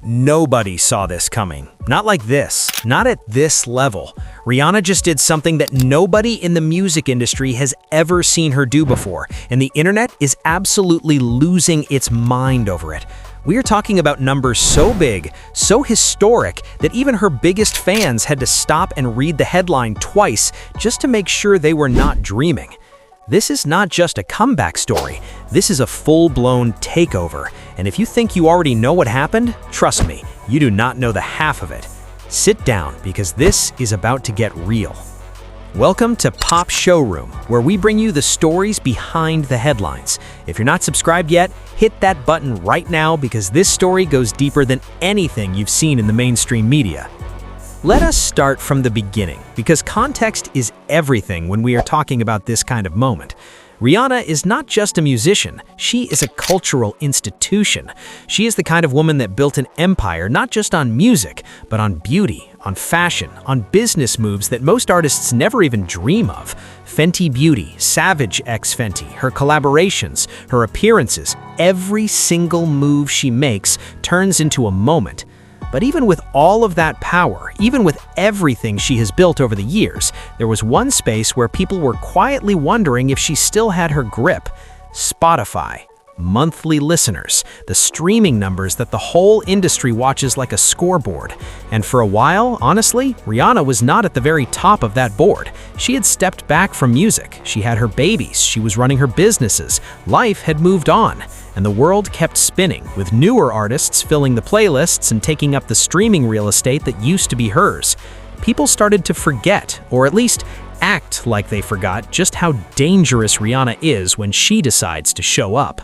Nobody saw this coming. Not like this. Not at this level. Rihanna just did something that nobody in the music industry has ever seen her do before, and the internet is absolutely losing its mind over it. We are talking about numbers so big, so historic, that even her biggest fans had to stop and read the headline twice just to make sure they were not dreaming. This is not just a comeback story, this is a full-blown takeover. And if you think you already know what happened, trust me, you do not know the half of it. Sit down, because this is about to get real. Welcome to Pop Showroom, where we bring you the stories behind the headlines. If you're not subscribed yet, hit that button right now, because this story goes deeper than anything you've seen in the mainstream media. Let us start from the beginning, because context is everything when we are talking about this kind of moment. Rihanna is not just a musician, she is a cultural institution. She is the kind of woman that built an empire not just on music, but on beauty, on fashion, on business moves that most artists never even dream of. Fenty Beauty, Savage x Fenty, her collaborations, her appearances, every single move she makes turns into a moment. But even with all of that power, even with everything she has built over the years, there was one space where people were quietly wondering if she still had her grip: Spotify. Monthly listeners, the streaming numbers that the whole industry watches like a scoreboard. And for a while, honestly, Rihanna was not at the very top of that board. She had stepped back from music. She had her babies. She was running her businesses. Life had moved on. And the world kept spinning, with newer artists filling the playlists and taking up the streaming real estate that used to be hers. People started to forget, or at least act like they forgot, just how dangerous Rihanna is when she decides to show up.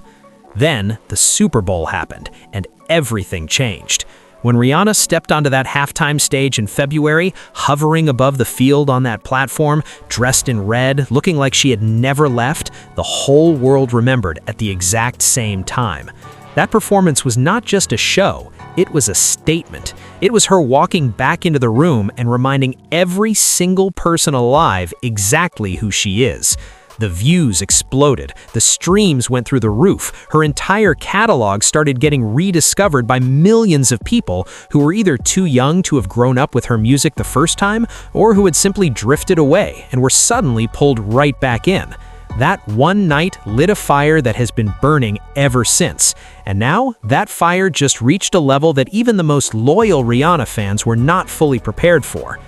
Then, the Super Bowl happened, and everything changed. When Rihanna stepped onto that halftime stage in February, hovering above the field on that platform, dressed in red, looking like she had never left, the whole world remembered at the exact same time. That performance was not just a show, it was a statement. It was her walking back into the room and reminding every single person alive exactly who she is. The views exploded, the streams went through the roof, her entire catalog started getting rediscovered by millions of people who were either too young to have grown up with her music the first time, or who had simply drifted away and were suddenly pulled right back in. That one night lit a fire that has been burning ever since. And now, that fire just reached a level that even the most loyal Rihanna fans were not fully prepared for.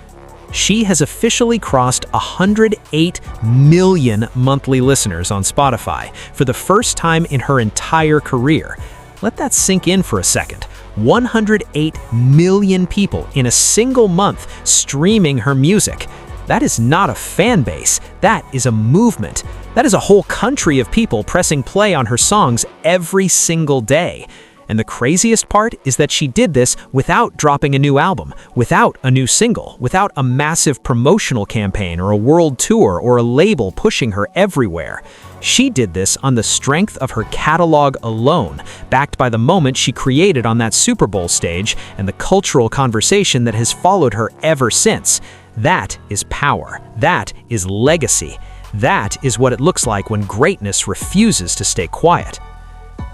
She has officially crossed 108 million monthly listeners on Spotify for the first time in her entire career. Let that sink in for a second. 108 million people in a single month streaming her music. That is not a fan base, that is a movement. That is a whole country of people pressing play on her songs every single day. And the craziest part is that she did this without dropping a new album, without a new single, without a massive promotional campaign or a world tour or a label pushing her everywhere. She did this on the strength of her catalog alone, backed by the moment she created on that Super Bowl stage and the cultural conversation that has followed her ever since. That is power. That is legacy. That is what it looks like when greatness refuses to stay quiet.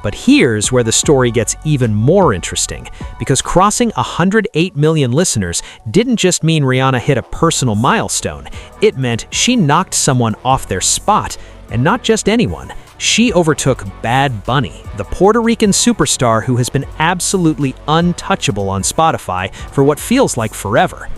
But here's where the story gets even more interesting, because crossing 108 million listeners didn't just mean Rihanna hit a personal milestone. It meant she knocked someone off their spot, and not just anyone. She overtook Bad Bunny, the Puerto Rican superstar who has been absolutely untouchable on Spotify for what feels like forever.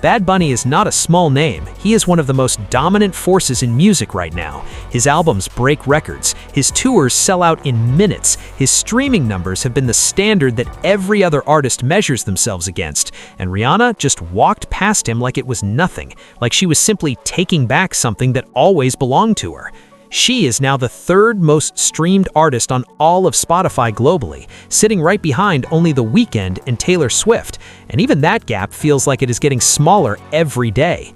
Bad Bunny is not a small name. He is one of the most dominant forces in music right now. His albums break records. His tours sell out in minutes. His streaming numbers have been the standard that every other artist measures themselves against. And Rihanna just walked past him like it was nothing, like she was simply taking back something that always belonged to her. She is now the third most streamed artist on all of Spotify globally, sitting right behind only The Weeknd and Taylor Swift, and even that gap feels like it is getting smaller every day.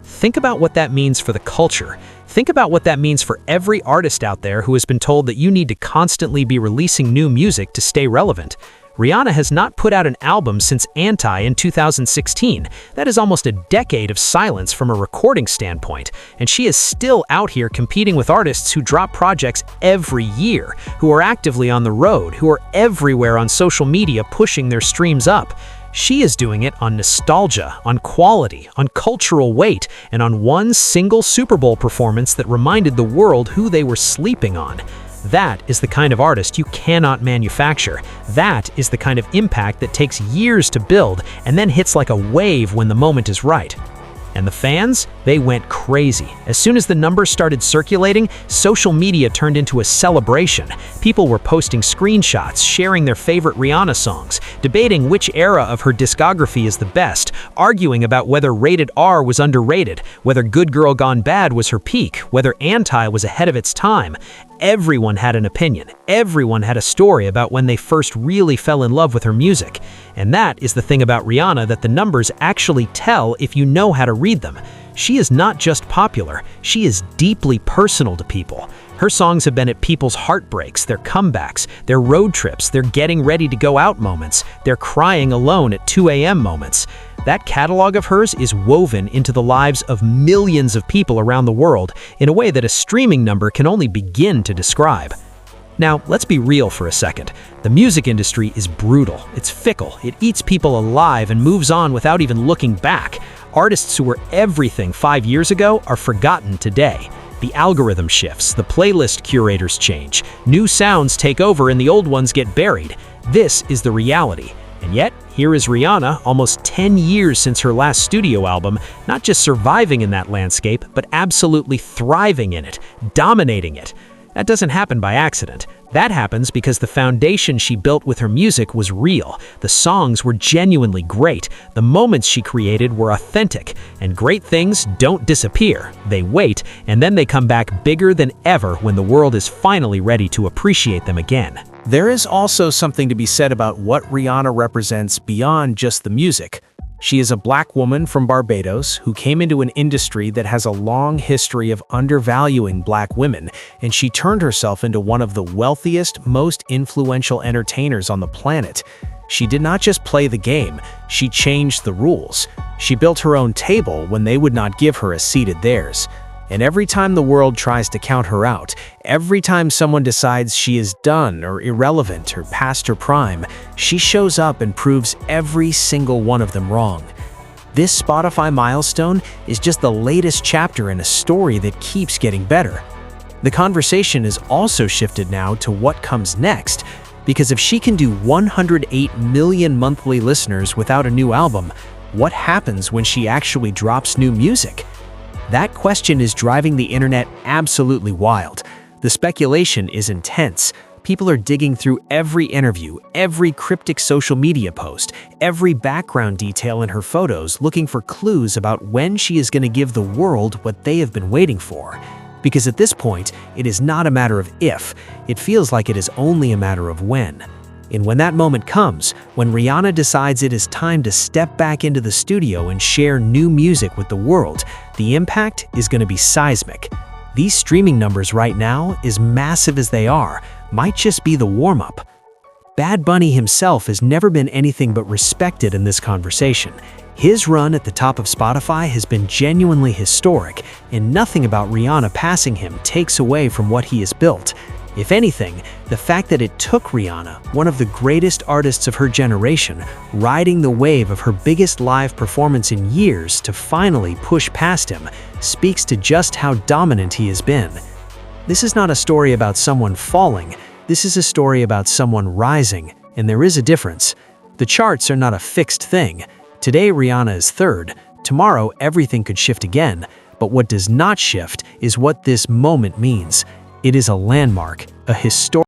Think about what that means for the culture. Think about what that means for every artist out there who has been told that you need to constantly be releasing new music to stay relevant. Rihanna has not put out an album since Anti in 2016. That is almost a decade of silence from a recording standpoint, and she is still out here competing with artists who drop projects every year, who are actively on the road, who are everywhere on social media pushing their streams up. She is doing it on nostalgia, on quality, on cultural weight, and on one single Super Bowl performance that reminded the world who they were sleeping on. That is the kind of artist you cannot manufacture. That is the kind of impact that takes years to build and then hits like a wave when the moment is right. And the fans, they went crazy. As soon as the numbers started circulating, social media turned into a celebration. People were posting screenshots, sharing their favorite Rihanna songs, debating which era of her discography is the best, arguing about whether Rated R was underrated, whether Good Girl Gone Bad was her peak, whether Anti was ahead of its time. Everyone had an opinion. Everyone had a story about when they first really fell in love with her music. And that is the thing about Rihanna that the numbers actually tell if you know how to read them. She is not just popular, she is deeply personal to people. Her songs have been at people's heartbreaks, their comebacks, their road trips, their getting ready to go out moments, their crying alone at 2 a.m. moments. That catalog of hers is woven into the lives of millions of people around the world in a way that a streaming number can only begin to describe. Now, let's be real for a second. The music industry is brutal, it's fickle, it eats people alive and moves on without even looking back. Artists who were everything 5 years ago are forgotten today. The algorithm shifts, the playlist curators change, new sounds take over and the old ones get buried. This is the reality. And yet, here is Rihanna, almost 10 years since her last studio album, not just surviving in that landscape, but absolutely thriving in it, dominating it. That doesn't happen by accident. That happens because the foundation she built with her music was real. The songs were genuinely great. The moments she created were authentic. And great things don't disappear. They wait, and then they come back bigger than ever when the world is finally ready to appreciate them again. There is also something to be said about what Rihanna represents beyond just the music. She is a black woman from Barbados who came into an industry that has a long history of undervaluing black women, and she turned herself into one of the wealthiest, most influential entertainers on the planet. She did not just play the game, she changed the rules. She built her own table when they would not give her a seat at theirs. And every time the world tries to count her out, every time someone decides she is done or irrelevant or past her prime, she shows up and proves every single one of them wrong. This Spotify milestone is just the latest chapter in a story that keeps getting better. The conversation is also shifted now to what comes next, because if she can do 108 million monthly listeners without a new album, what happens when she actually drops new music? That question is driving the internet absolutely wild. The speculation is intense. People are digging through every interview, every cryptic social media post, every background detail in her photos, looking for clues about when she is going to give the world what they have been waiting for. Because at this point, it is not a matter of if, it feels like it is only a matter of when. And when that moment comes, when Rihanna decides it is time to step back into the studio and share new music with the world, the impact is going to be seismic. These streaming numbers right now, as massive as they are, might just be the warm-up. Bad Bunny himself has never been anything but respected in this conversation. His run at the top of Spotify has been genuinely historic, and nothing about Rihanna passing him takes away from what he has built. If anything, the fact that it took Rihanna, one of the greatest artists of her generation, riding the wave of her biggest live performance in years to finally push past him, speaks to just how dominant he has been. This is not a story about someone falling, this is a story about someone rising, and there is a difference. The charts are not a fixed thing. Today Rihanna is third, tomorrow everything could shift again, but what does not shift is what this moment means. It is a landmark, a historic